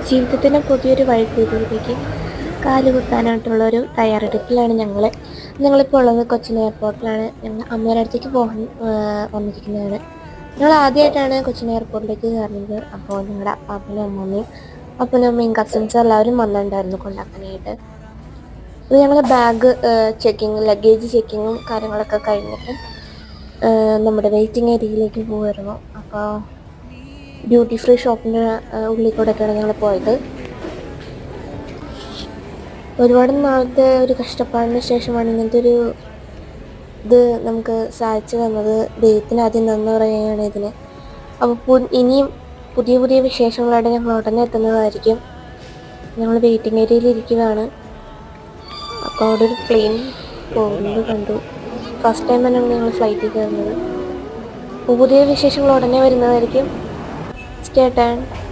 ജീവിതത്തിൻ്റെ പുതിയൊരു വഴിത്തിരിവിലേക്ക് കാലുകുത്താനായിട്ടുള്ളൊരു തയ്യാറെടുപ്പിലാണ് ഞങ്ങളിപ്പോൾ ഉള്ളത്. കൊച്ചിൻ എയർപോർട്ടിലാണ്. ഞങ്ങൾ അമ്മയുടെ അടുത്തേക്ക് പോകാൻ വന്നിരിക്കുന്നതാണ്. ഞങ്ങൾ ആദ്യമായിട്ടാണ് കൊച്ചിൻ എയർപോർട്ടിലേക്ക് കയറുന്നത്. അപ്പോൾ ഞങ്ങളുടെ അപ്പനും അമ്മയും കസിൻസും എല്ലാവരും വന്നിട്ടുണ്ടായിരുന്നു കൊണ്ടാക്കാനായിട്ട്. അപ്പോൾ ഞങ്ങൾ ബാഗ് ലഗേജ് ചെക്കിങ്ങും കാര്യങ്ങളൊക്കെ കഴിഞ്ഞിട്ട് നമ്മുടെ വെയിറ്റിംഗ് ഏരിയയിലേക്ക് പോകുമായിരുന്നു. അപ്പോൾ ഡ്യൂട്ടി ഫ്രീ ഷോപ്പിൻ്റെ ഉള്ളിൽ കൂടെയൊക്കെയാണ് ഞങ്ങൾ പോയത്. ഒരുപാട് നാളത്തെ ഒരു കഷ്ടപ്പാടിന് ശേഷമാണ് ഇങ്ങനത്തെ ഒരു ഇത് നമുക്ക് സാധിച്ചു തന്നത്. ദൈവത്തിന് ആദ്യം നന്ദി പറയുകയാണ് ഇതിന്. അപ്പോൾ ഇനിയും പുതിയ പുതിയ വിശേഷങ്ങളായിട്ട് ഞങ്ങൾ ഉടനെ എത്തുന്നതായിരിക്കും. ഞങ്ങൾ വെയിറ്റിംഗ് ഏരിയയിൽ ഇരിക്കുകയാണ്. അപ്പോൾ അവിടെ ഒരു പ്ലെയിൻ പോകുന്നത് കണ്ടു. ഫസ്റ്റ് ടൈം തന്നെയാണ് ഞങ്ങൾ ഫ്ലൈറ്റിൽ കയറുന്നത്. പുതിയ വിശേഷങ്ങൾ ഉടനെ വരുന്നതായിരിക്കും. Stay tuned.